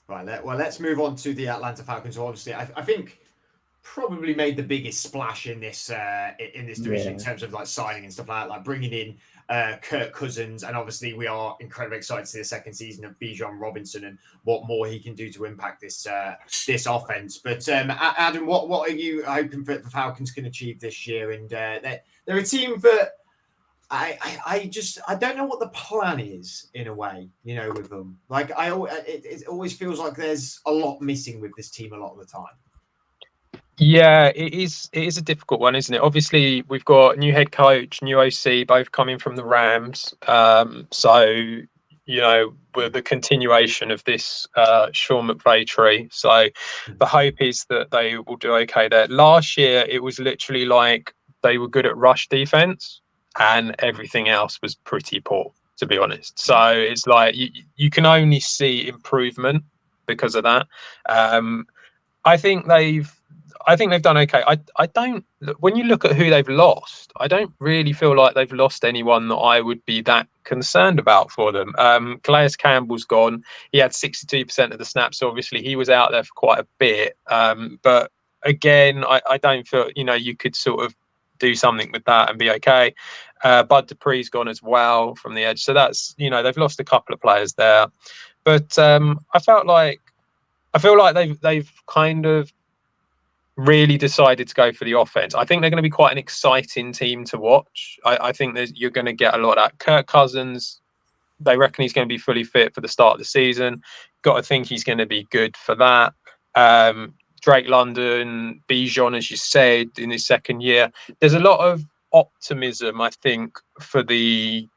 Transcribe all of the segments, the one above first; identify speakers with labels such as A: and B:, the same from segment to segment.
A: Right. Let's move on to the Atlanta Falcons. So obviously, I think probably made the biggest splash in this division in
B: Yeah.
A: terms of like signing and stuff like bringing in Kirk Cousins, and obviously we are incredibly excited to see the second season of Bijan Robinson and what more he can do to impact this offense. But Adam, what are you hoping that the Falcons can achieve this year? And they're a team that I don't know what the plan is in a way, with them. Like it always feels like there's a lot missing with this team a lot of the time.
C: Yeah, it is. It is a difficult one, isn't it? Obviously, we've got new head coach, new OC, both coming from the Rams. So we're the continuation of this Sean McVay tree. So the hope is that they will do okay there. Last year, it was literally like they were good at rush defense, and everything else was pretty poor, to be honest. So it's like you can only see improvement because of that. I think they've done okay. I don't. When you look at who they've lost, I don't really feel like they've lost anyone that I would be that concerned about for them. Calais Campbell's gone. He had 62% of the snaps, so obviously he was out there for quite a bit. But again, I don't feel you could sort of do something with that and be okay. Bud Dupree's gone as well from the edge, so that's they've lost a couple of players there. But I feel like they've kind of really decided to go for the offense. I think they're going to be quite an exciting team to watch. I think that you're going to get a lot of that. Kirk Cousins, they reckon he's going to be fully fit for the start of the season. Got to think he's going to be good for that. Drake London, Bijan, as you said, in his second year. There's a lot of optimism, I think, for the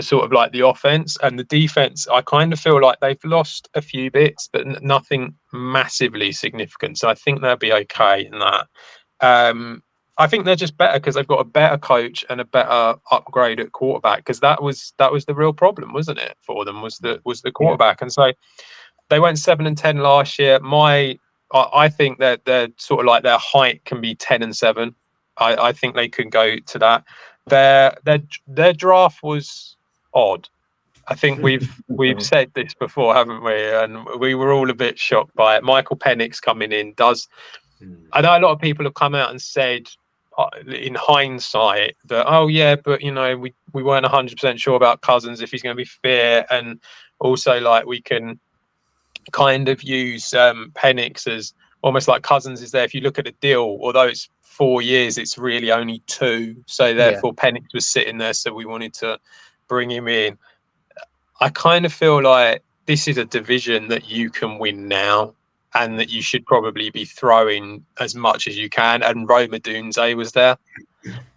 C: sort of like the offense and the defense. I kind of feel like they've lost a few bits, but nothing massively significant. So I think they'll be okay in that. I think they're just better because they've got a better coach and a better upgrade at quarterback. Because that was the real problem, wasn't it, for them? Was the quarterback, and so they went 7-10 last year. I think that they're sort of like their height can be 10-7. I think they could go to that. Their draft was odd. I think we've said this before, haven't we? And we were all a bit shocked by it. Michael Penix coming in does. I know a lot of people have come out and said, in hindsight, that but we weren't 100% sure about Cousins if he's going to be fit, and also like we can kind of use Penix as almost like Cousins is there. If you look at the deal, although it's 4 years, it's really only 2. So therefore, Penix was sitting there, so we wanted to bring him in. I kind of feel like this is a division that you can win now, and that you should probably be throwing as much as you can. And Roma Dunze was there,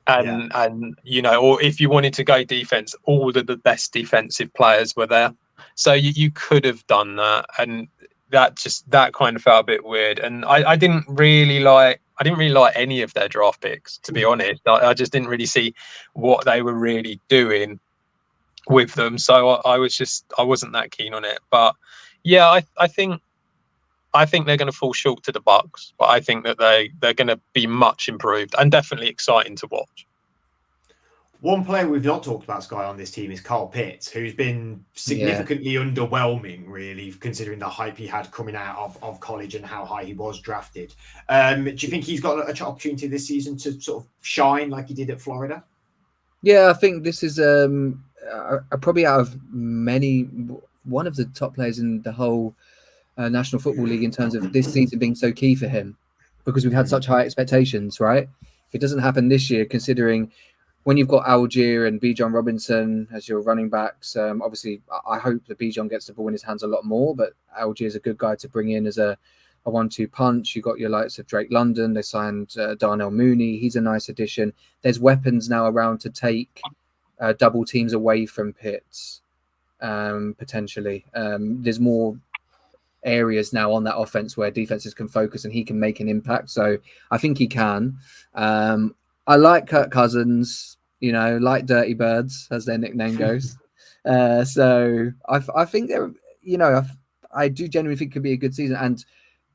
C: and or if you wanted to go defense, all of the best defensive players were there. So you could have done that, and that kind of felt a bit weird. And I didn't really like any of their draft picks, to be honest. I just didn't really see what they were really doing with them. So I wasn't that keen on it. But yeah, I think they're going to fall short to the Bucks, but I think that they're going to be much improved and definitely exciting to watch.
A: One player we've not talked about, Sky, on this team is Carl Pitts, who's been significantly underwhelming, really, considering the hype he had coming out of college and how high he was drafted. Do you think he's got an opportunity this season to sort of shine like he did at Florida?
B: Yeah, I think this is probably out of many, one of the top players in the whole National Football League in terms of this season being so key for him, because we've had such high expectations, right? If it doesn't happen this year, considering when you've got Algier and Bijan Robinson as your running backs, obviously I hope that Bijan gets the ball in his hands a lot more, but Algier is a good guy to bring in as a 1-2 punch. You got your likes of Drake London. They signed Darnell Mooney. He's a nice addition. There's weapons now around to take double teams away from Pitts, potentially. There's more areas now on that offense where defenses can focus and he can make an impact. So I think he can. I like Kirk Cousins, like Dirty Birds, as their nickname goes. So I think they're, I do genuinely think it could be a good season. And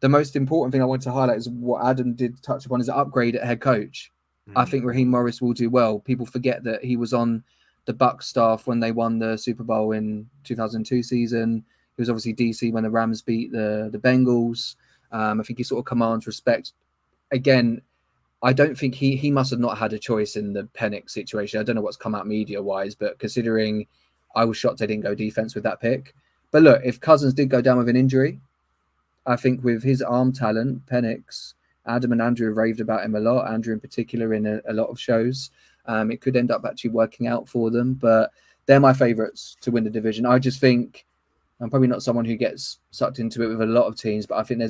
B: the most important thing I want to highlight is what Adam did touch upon, is an upgrade at head coach. I think Raheem Morris will do well. People forget that he was on the Bucs staff when they won the Super Bowl in 2002 season. He was obviously DC when the Rams beat the Bengals. I think he sort of commands respect. Again, I don't think he must have not had a choice in the Penix situation. I don't know what's come out media-wise, but considering I was shocked they didn't go defense with that pick. But look, if Cousins did go down with an injury, I think with his arm talent, Penix, Adam and Andrew have raved about him a lot, Andrew in particular in a lot of shows. It could end up actually working out for them, but they're my favourites to win the division. I just think, I'm probably not someone who gets sucked into it with a lot of teams, but I think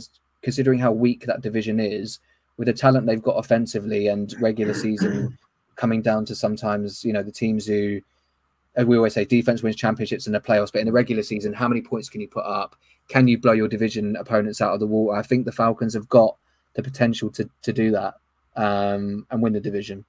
B: considering how weak that division is, with the talent they've got offensively and regular season coming down to sometimes, the teams who, as we always say, defense wins championships in the playoffs, but in the regular season, how many points can you put up? Can you blow your division opponents out of the water? I think the Falcons have got the potential to do that and win the division.